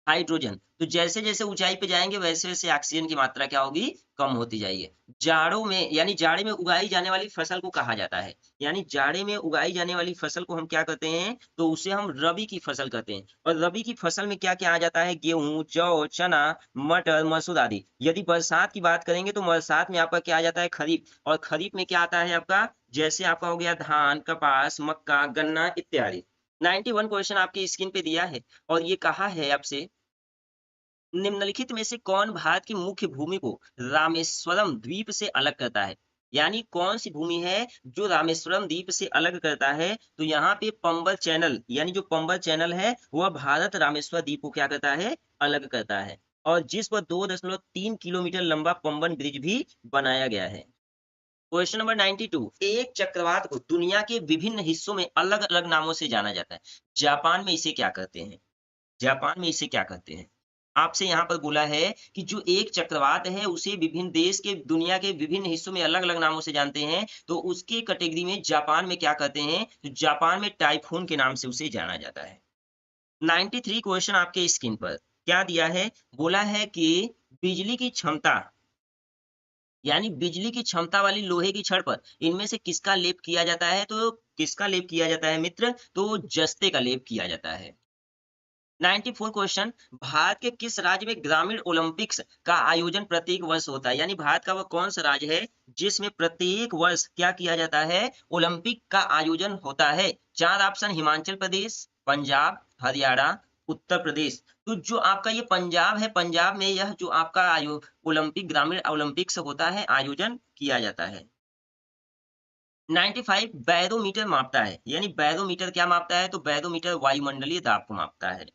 हाइड्रोजन। तो जैसे जैसे ऊंचाई पे जाएंगे वैसे वैसे ऑक्सीजन की मात्रा क्या होगी, कम होती जाएगी। जाड़ों में, यानी जाड़े में उगाई जाने वाली फसल को कहा जाता है, यानी जाड़े में उगाई जाने वाली फसल को हम क्या कहते हैं, तो उसे हम रबी की फसल कहते हैं। और रबी की फसल में क्या क्या आ जाता है, गेहूं, जौ, चना, मटर, मसूर आदि। यदि बरसात की बात करेंगे तो बरसात में आपका क्या आ जाता है, खरीफ। और खरीफ में क्या आता है आपका, जैसे आपका हो गया धान, कपास, मक्का, गन्ना इत्यादि। 91 क्वेश्चन आपकी स्क्रीन पे दिया है, और ये कहा है आपसे, निम्नलिखित में से कौन भारत की मुख्य भूमि को रामेश्वरम द्वीप से अलग करता है, यानी कौन सी भूमि है जो रामेश्वरम द्वीप से अलग करता है, तो यहाँ पे पंबल चैनल, यानी जो पंबल चैनल है वह भारत रामेश्वर द्वीप को क्या करता है, अलग करता है। और जिस पर 2.3 किलोमीटर लंबा पंबन ब्रिज भी बनाया गया है। क्वेश्चन नंबर 92, एक चक्रवात को दुनिया के विभिन्न हिस्सों में अलग अलग नामों से जाना जाता है। जापान में इसे क्या कहते हैं, जापान में इसे क्या कहते हैं, आपसे यहाँ पर बोला है कि जो एक चक्रवात है उसे विभिन्न देश के दुनिया के विभिन्न हिस्सों में अलग-अलग नामों से जानते हैं, तो उसकी कैटेगरी में जापान में क्या कहते हैं? तो जापान में टाइफून के नाम से उसे जाना जाता है। 93 क्वेश्चन आपके स्क्रीन पर क्या दिया है? बोला है कि बिजली की क्षमता यानी बिजली की क्षमता वाली लोहे की छड़ पर इनमें से किसका लेप किया जाता है? तो किसका लेप किया जाता है मित्र? तो जस्ते का लेप किया जाता है। 94 क्वेश्चन भारत के किस राज्य में ग्रामीण ओलंपिक्स का आयोजन प्रत्येक वर्ष होता है? यानी भारत का वह कौन सा राज्य है जिसमें प्रत्येक वर्ष क्या किया जाता है? ओलंपिक का आयोजन होता है। चार ऑप्शन हिमाचल प्रदेश, पंजाब, हरियाणा, उत्तर प्रदेश। तो जो आपका ये पंजाब है, पंजाब में यह जो आपका ओलंपिक ग्रामीण ओलंपिक्स होता है, आयोजन किया जाता है। 95 बैरोमीटर मापता है, यानी बैरोमीटर क्या मापता है? तो बैरोमीटर वायुमंडलीय दाब को मापता है।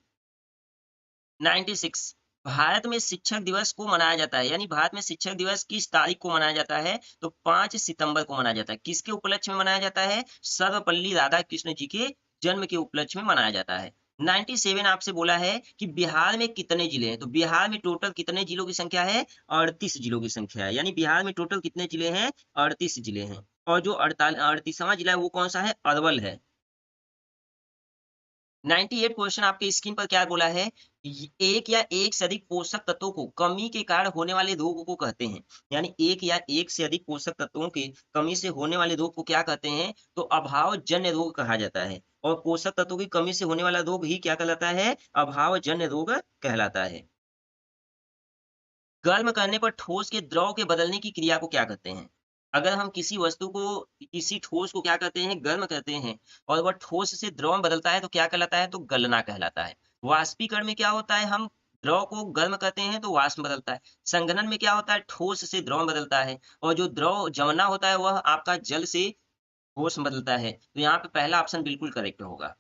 96 भारत में शिक्षक दिवस को मनाया जाता है, यानी भारत में शिक्षक दिवस किस तारीख को मनाया जाता है? तो 5 सितंबर को मनाया जाता है। किसके उपलक्ष्य में मनाया जाता है? सर्वपल्ली राधाकृष्ण जी के जन्म के उपलक्ष्य में मनाया जाता है। 97 आपसे बोला है कि बिहार में कितने जिले हैं? तो बिहार में टोटल कितने जिलों की संख्या है? 38 जिलों की संख्या है, यानी बिहार में टोटल कितने जिले हैं? 38 जिले हैं। और जो 38वां जिला है वो कौन सा है? अरवल है। 98 क्वेश्चन आपके स्क्रीन पर क्या बोला है? एक या एक से अधिक पोषक तत्वों को कमी के कारण होने वाले रोग को कहते हैं। यानी एक या एक से अधिक पोषक तत्वों के कमी से होने वाले रोग को क्या कहते हैं? तो अभाव जन्य रोग कहा जाता है। और पोषक तत्वों की कमी से होने वाला रोग ही क्या कहलाता है? अभाव जन्य रोग कहलाता है। गर्म करने पर ठोस के द्रव के बदलने की क्रिया को क्या कहते हैं? अगर हम किसी वस्तु को, किसी ठोस को क्या कहते हैं? गर्म करते हैं और वह ठोस से द्रव में बदलता है तो क्या कहलाता है? तो गलना कहलाता है। वाष्पीकरण में क्या होता है? हम द्रव को गर्म करते हैं तो वाष्प बदलता है। संघनन में क्या होता है? ठोस से द्रव में बदलता है। और जो द्रव जमना होता है वह आपका जल से ठोस में बदलता है। तो यहाँ पे पहला ऑप्शन बिल्कुल करेक्ट होगा।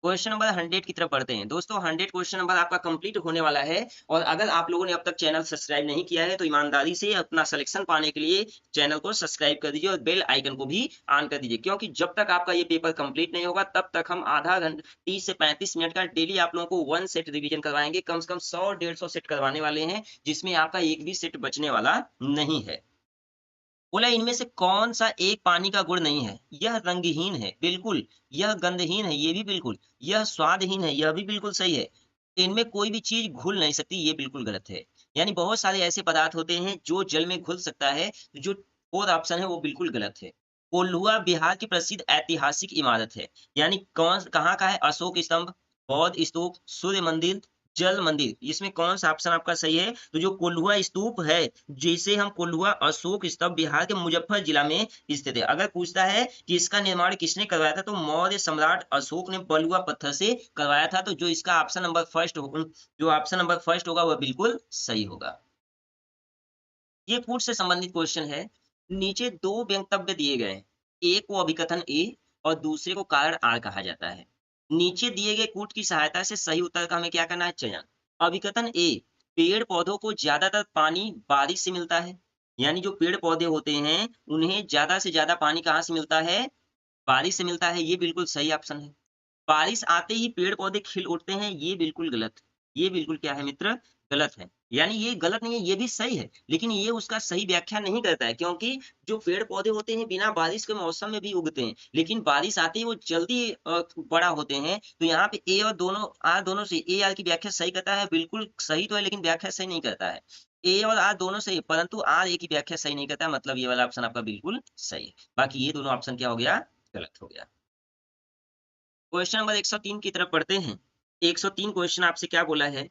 क्वेश्चन नंबर 100 की तरफ बढ़ते हैं। दोस्तों 100 क्वेश्चन नंबर आपका कंप्लीट होने वाला है और अगर आप लोगों ने अब तक चैनल सब्सक्राइब नहीं किया है तो ईमानदारी से अपना सिलेक्शन पाने के लिए चैनल को सब्सक्राइब कर दीजिए और बेल आइकन को भी ऑन कर दीजिए, क्योंकि जब तक आपका ये पेपर कंप्लीट नहीं होगा तब तक हम आधा घंटा 30 से 35 मिनट का डेली आप लोगों को 1 सेट रिवीजन करवाएंगे। कम से कम 100-150 सेट करवाने वाले हैं, जिसमें आपका एक भी सेट बचने वाला नहीं है। बोला इनमें से कौन सा एक पानी का गुण नहीं है? यह रंगहीन है, बिल्कुल। यह गंधहीन है, ये भी बिल्कुल। यह स्वादहीन है, यह भी बिल्कुल सही है। इनमें कोई भी चीज घुल नहीं सकती, ये बिल्कुल गलत है। यानी बहुत सारे ऐसे पदार्थ होते हैं जो जल में घुल सकता है, तो जो फोर्थ ऑप्शन है वो बिल्कुल गलत है। कोल्हुआ बिहार की प्रसिद्ध ऐतिहासिक इमारत है, यानी कौन कहाँ का है? अशोक स्तंभ, बौद्ध स्तूप, सूर्य मंदिर, जल मंदिर। इसमें कौन सा ऑप्शन आपका सही है? तो जो कोल्हुआ स्तूप है, जिसे हम कोल्हुआ अशोक स्तंभ, बिहार के मुजफ्फर जिला में स्थित है। अगर पूछता है कि इसका निर्माण किसने करवाया था, तो मौर्य सम्राट अशोक ने बलुआ पत्थर से करवाया था। तो जो इसका ऑप्शन नंबर फर्स्ट जो ऑप्शन नंबर फर्स्ट होगा वह बिल्कुल सही होगा। ये कूट से संबंधित क्वेश्चन है। नीचे दो वक्तव्य दिए गए हैं, एक को अभिकथन ए और दूसरे को कारण आर कहा जाता है। नीचे दिए गए कूट की सहायता से सही उत्तर का हमें क्या करना है? चयन। अभिकथन ए, पेड़ पौधों को ज्यादातर पानी बारिश से मिलता है। यानी जो पेड़ पौधे होते हैं उन्हें ज्यादा से ज्यादा पानी कहाँ से मिलता है? बारिश से मिलता है, ये बिल्कुल सही ऑप्शन है। बारिश आते ही पेड़ पौधे खिल उठते हैं, ये बिल्कुल गलत। ये बिल्कुल क्या है मित्र? गलत है। यानी ये गलत नहीं है, ये भी सही है, लेकिन ये उसका सही व्याख्या नहीं करता है, क्योंकि जो पेड़ पौधे होते हैं बिना बारिश के मौसम में भी उगते हैं, लेकिन बारिश आते ही वो जल्दी बड़ा होते हैं। तो यहाँ पे ए और दोनों आर, दोनों से ए आर की व्याख्या सही करता है, बिल्कुल सही तो है लेकिन व्याख्या सही नहीं करता है। ए और आर दोनों सही है, परंतु आर ए की व्याख्या सही नहीं करता है, मतलब ये वाला ऑप्शन आपका बिल्कुल सही है। बाकी ये दोनों ऑप्शन क्या हो गया? गलत हो गया। क्वेश्चन नंबर 103 की तरफ पढ़ते हैं। 103 क्वेश्चन आपसे क्या बोला है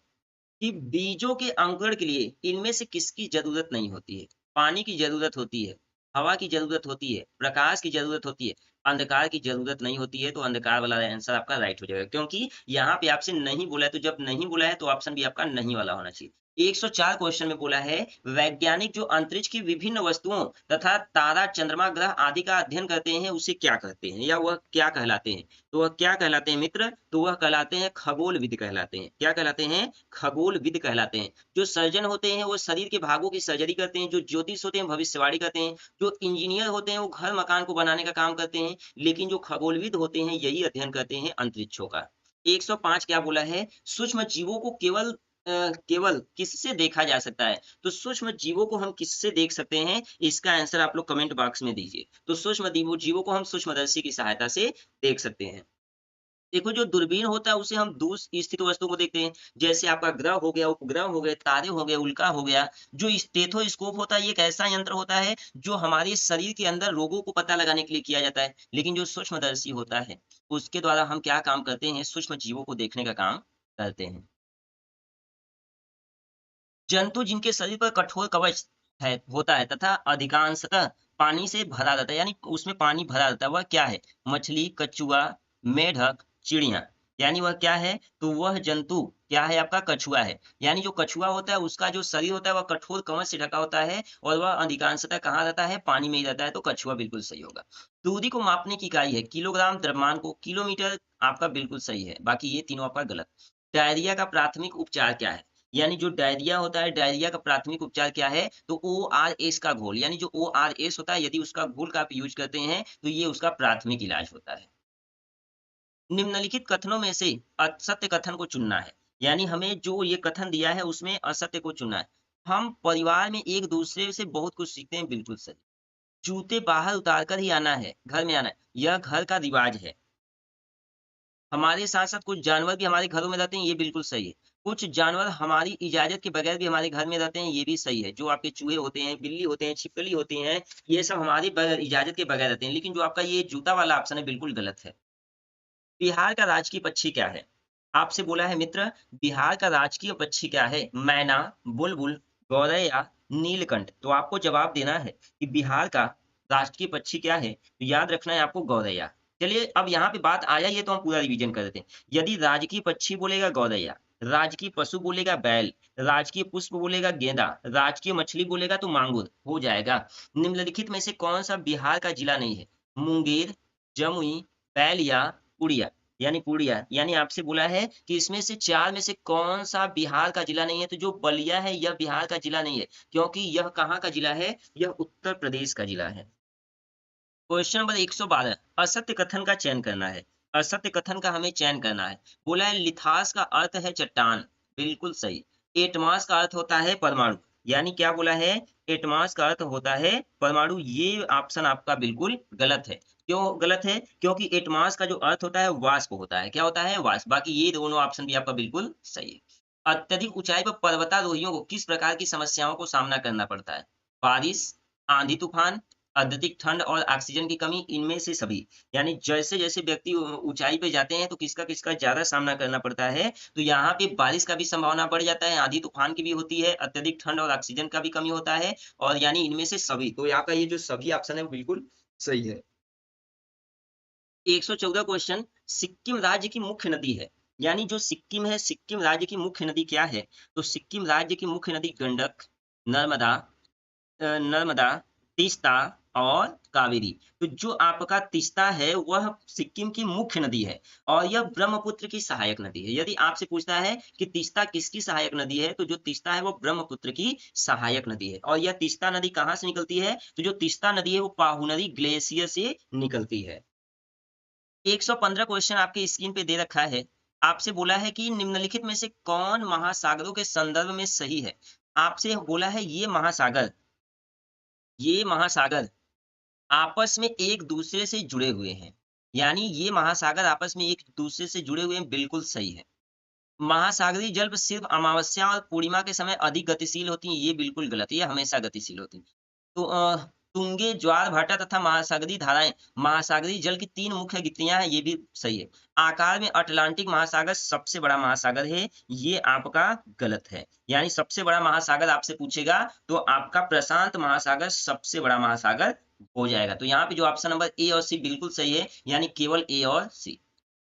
कि बीजों के अंकुरण के लिए इनमें से किसकी जरूरत नहीं होती है? पानी की जरूरत होती है, हवा की जरूरत होती है, प्रकाश की जरूरत होती है, अंधकार की जरूरत नहीं होती है। तो अंधकार वाला आंसर आपका राइट हो जाएगा, क्योंकि यहाँ पे आपसे नहीं बोला है, तो जब नहीं बोला है तो ऑप्शन भी आपका नहीं वाला होना चाहिए। 104 क्वेश्चन में बोला है वैज्ञानिक जो अंतरिक्ष की विभिन्न वस्तुओं तथा तारा, चंद्रमा, ग्रह आदि का अध्ययन करते हैं उसे क्या कहते हैं, या वह क्या कहलाते हैं? तो वह क्या कहलाते हैं मित्र? तो वह कहलाते हैं खगोलविद कहलाते हैं। क्या कहलाते हैं? खगोलविद कहलाते हैं। जो सर्जन होते हैं वो शरीर के भागों की सर्जरी करते हैं, जो ज्योतिष होते हैं भविष्यवाणी करते हैं, जो इंजीनियर होते हैं वो घर मकान को बनाने का काम करते हैं, लेकिन जो खगोलविद होते हैं यही अध्ययन करते हैं अंतरिक्षों का। 105 क्या बोला है? सूक्ष्म जीवों को केवल केवल किससे देखा जा सकता है? तो सूक्ष्म जीवों को हम किससे देख सकते हैं? इसका आंसर आप लोग कमेंट बॉक्स में दीजिए। तो सूक्ष्म जीवों जीवों को हम सूक्ष्मदर्शी की सहायता से देख सकते हैं। देखो जो दूरबीन होता है उसे हम दूर स्थित वस्तुओं को देखते हैं। जैसे आपका ग्रह हो गया, उपग्रह हो गए, तारे हो गए, उल्का हो गया। जो स्टेथोस्कोप होता है ये एक ऐसा यंत्र होता है जो हमारे शरीर के अंदर रोगों को पता लगाने के लिए किया जाता है। लेकिन जो सूक्ष्मदर्शी होता है उसके द्वारा हम क्या काम करते हैं? सूक्ष्म जीवों को देखने का काम करते हैं। जंतु जिनके शरीर पर कठोर कवच है होता है तथा अधिकांशतः पानी से भरा रहता है, यानी उसमें पानी भरा रहता है, वह क्या है? मछली, कछुआ, मेढक, चिड़िया। यानी वह क्या है? तो वह जंतु क्या है? आपका कछुआ है। यानी जो कछुआ होता है उसका जो शरीर होता है वह कठोर कवच से ढका होता है और वह अधिकांशतः कहाँ रहता है? पानी में ही रहता है, तो कछुआ बिल्कुल सही होगा। दूरी को मापने की इकाई है किलोग्राम, द्रव्यमान को किलोमीटर, आपका बिल्कुल सही है। बाकी ये तीनों आपका गलत। डायरिया का प्राथमिक उपचार क्या है? यानी जो डायरिया होता है, डायरिया का प्राथमिक उपचार क्या है? तो ओआरएस का घोल, यानी जो ओआरएस होता है यदि उसका घोल का आप यूज करते हैं तो ये उसका प्राथमिक इलाज होता है। निम्नलिखित कथनों में से असत्य कथन को चुनना है। यानी हमें जो ये कथन दिया है उसमें असत्य को चुनना है। हम परिवार में एक दूसरे से बहुत कुछ सीखते हैं, बिल्कुल सही। जूते बाहर उतार कर ही आना है, घर में आना है, यह घर का रिवाज है। हमारे साथ-साथ कुछ जानवर भी हमारे घरों में रहते हैं, ये बिल्कुल सही है। कुछ जानवर हमारी इजाज़त के बगैर भी हमारे घर में रहते हैं, ये भी सही है। जो आपके चूहे होते हैं, बिल्ली होते हैं, छिपकली होती हैं, ये सब हमारी इजाज़त के बगैर रहते हैं। लेकिन जो आपका ये जूता वाला ऑप्शन है, बिल्कुल गलत है। बिहार का राजकीय पक्षी क्या है? आपसे बोला है मित्र, बिहार का राजकीय पक्षी क्या है? मैना, बुलबुल, गौरैया, नीलकंठ। तो आपको जवाब देना है कि बिहार का राष्ट्रीय पक्षी क्या है? तो याद रखना है आपको गौरैया। चलिए अब यहाँ पे बात आ जाइए तो हम पूरा रिवीजन कर देते हैं। यदि राजकीय पक्षी बोलेगा गौरैया, राजकीय पशु बोलेगा बैल, राजकीय पुष्प बोलेगा गेंदा, राजकीय मछली बोलेगा तो मांगुर हो जाएगा। निम्नलिखित में से कौन सा बिहार का जिला नहीं है? मुंगेर, जमुई, बैलिया, उड़िया। यानी पूर्णिया, यानी आपसे बोला है कि इसमें से 4 में से कौन-सा बिहार का जिला नहीं है, तो जो बलिया है यह बिहार का जिला नहीं है, क्योंकि यह कहाँ का जिला है? यह उत्तर प्रदेश का जिला है। क्वेश्चन नंबर 112 असत्य कथन का चयन करना है। असत्य कथन का हमें चयन करना है। बोला है लिथास का अर्थ है चट्टान, बिल्कुल सही। एटमास का अर्थ होता है परमाणु, यानी क्या बोला है? एटमास का अर्थ होता है परमाणु। ये ऑप्शन आपका बिल्कुल गलत है। क्यों गलत है? क्योंकि एटमास का जो अर्थ होता है वाष्प होता है। क्या होता है? वाष्प। बाकी ये दोनों ऑप्शन भी आपका बिल्कुल सही है। अत्यधिक ऊंचाई पर पर्वतारोहियों को किस प्रकार की समस्याओं को सामना करना पड़ता है? बारिश, आंधी तूफान, अत्यधिक ठंड और ऑक्सीजन की कमी, इनमें से सभी। यानी जैसे-जैसे व्यक्ति ऊँचाई पे जाते हैं तो किसका-किसका ज़्यादा सामना करना पड़ता है। तो यहाँ पे बारिश का भी संभावना बढ़ जाता है, आंधी-तूफान की भी होती है, अत्यधिक ठंड और ऑक्सीजन का भी कमी होता है और यानी इनमें से सभी। तो यहाँ का ये जो सभी ऑप्शन है वो बिल्कुल सही है। 114 क्वेश्चन, सिक्किम राज्य की मुख्य नदी है। यानी जो सिक्किम है, सिक्किम राज्य की मुख्य नदी क्या है? तो सिक्किम राज्य की मुख्य नदी गंडक, नर्मदा, नर्मदा, तीस्ता और कावेरी। तो जो आपका तीस्ता है वह सिक्किम की मुख्य नदी है और यह ब्रह्मपुत्र की सहायक नदी है। यदि आपसे पूछता है कि तीस्ता किसकी सहायक नदी है, तो जो तीस्ता है वो ब्रह्मपुत्र की सहायक नदी है। और यह तीस्ता नदी कहाँ से निकलती है? तो जो तीस्ता नदी है वो पाहुनरी ग्लेशियर से निकलती है। 115 क्वेश्चन आपकी स्क्रीन पे दे रखा है। आपसे बोला है कि निम्नलिखित में से कौन महासागरों के संदर्भ में सही है? आपसे बोला है ये महासागर आपस में एक दूसरे से जुड़े हुए हैं। यानी ये महासागर आपस में एक दूसरे से जुड़े हुए हैं, बिल्कुल सही है। महासागरीय जल सिर्फ अमावस्या और पूर्णिमा के समय अधिक गतिशील होती हैं, ये बिल्कुल गलत है, ये हमेशा गतिशील होती हैं। तो तुंगे, ज्वार भाटा तथा महासागरीय धाराएं, महासागरीय जल की 3 मुख्य गतियां हैं, ये भी सही है। आकार में अटलांटिक महासागर सबसे बड़ा महासागर है, ये आपका गलत है। यानी सबसे बड़ा महासागर आपसे पूछेगा तो आपका प्रशांत महासागर सबसे बड़ा महासागर हो जाएगा। तो यहाँ पे जो ऑप्शन नंबर ए और सी बिल्कुल सही है, यानी केवल ए और सी।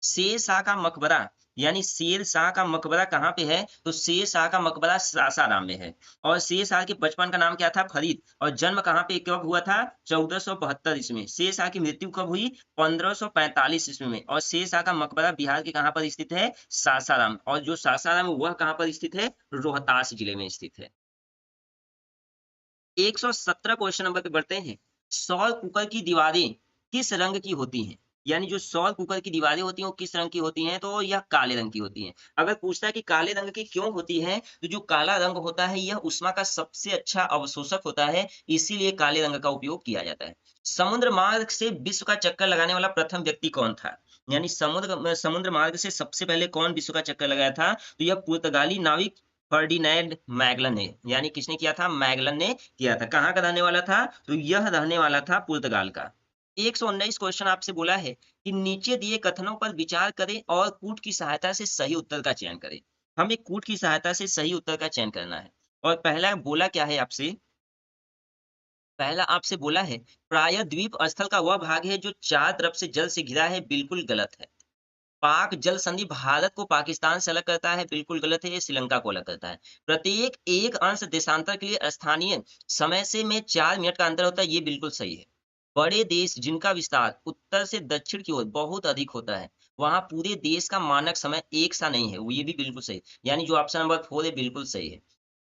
शेर शाह का मकबरा, यानी शेर शाह का मकबरा कहाँ पे है? तो शेर शाह का मकबरा सासाराम में है। और शेर शाह के बचपन का नाम क्या था? फरीद। और जन्म कहाँ पे कब हुआ था? 1472 ईस्वी में। शेर शाह की मृत्यु कब हुई? 1545 ईस्वी में। और शेर शाह का मकबरा बिहार के कहाँ पर स्थित है? सासाराम। और जो सासाराम है वह कहाँ पर स्थित है? रोहतास जिले में स्थित है। 117 क्वेश्चन नंबर पे बढ़ते हैं। सौर कुकर की दीवारें किस रंग की होती हैं? यानी जो सौर कुकर की दीवारें होती हैं वो किस रंग की होती हैं, तो यह काले रंग की होती हैं। अगर पूछता है कि काले रंग की क्यों होती है, तो जो काला रंग होता है यह ऊष्मा का सबसे अच्छा अवशोषक होता है, इसीलिए काले रंग का उपयोग किया जाता है। समुद्र मार्ग से विश्व का चक्कर लगाने वाला प्रथम व्यक्ति कौन था? यानी समुद्र मार्ग से सबसे पहले कौन विश्व का चक्कर लगाया था? तो यह पुर्तगाली नाविक फर्डिनैंड मैगलन ने। यानी किसने किया था? मैगलन ने किया था। कहाँ का रहने वाला था? तो यह रहने वाला था पुर्तगाल का। 119 क्वेश्चन आपसे बोला है कि नीचे दिए कथनों पर विचार करें और कूट की सहायता से सही उत्तर का चयन करें। हमें कूट की सहायता से सही उत्तर का चयन करना है। और पहला बोला क्या है आपसे? पहला आपसे बोला है, प्रायः द्वीप स्थल का वह भाग है जो चार तरफ से जल से घिरा है, बिल्कुल गलत है। पाक जल संधि भारत को पाकिस्तान से अलग करता है, बिल्कुल गलत है, ये श्रीलंका को अलग करता है। प्रत्येक एक अंश देशांतर के लिए स्थानीय समय से में 4 मिनट का अंतर होता है, ये बिल्कुल सही है। बड़े देश जिनका विस्तार उत्तर से दक्षिण की ओर बहुत अधिक होता है, वहां पूरे देश का मानक समय एक सा नहीं है, वो ये भी बिल्कुल सही। यानी जो ऑप्शन नंबर 4 है बिल्कुल सही है।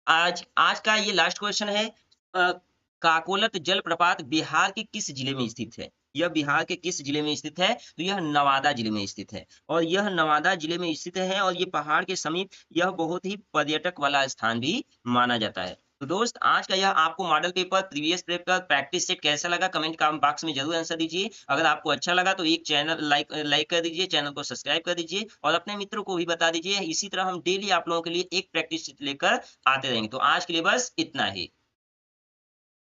आज आज का ये लास्ट क्वेश्चन है। अ, काकोलत जलप्रपात बिहार के किस जिले में स्थित है? यह बिहार के किस जिले में स्थित है? तो यह नवादा जिले में स्थित है। और यह नवादा जिले में स्थित है और ये पहाड़ के समीप यह बहुत ही पर्यटक वाला स्थान भी माना जाता है। तो दोस्त, आज का यह आपको model paper previous paper practice set कैसा लगा, कमेंट का बॉक्स में जरूर आंसर दीजिए। अगर आपको अच्छा लगा तो एक चैनल लाइक कर दीजिए, चैनल को सब्सक्राइब कर दीजिए और अपने मित्रों को भी बता दीजिए। इसी तरह हम डेली आप लोगों के लिए एक प्रैक्टिस सेट लेकर आते रहेंगे। तो आज के लिए बस इतना ही।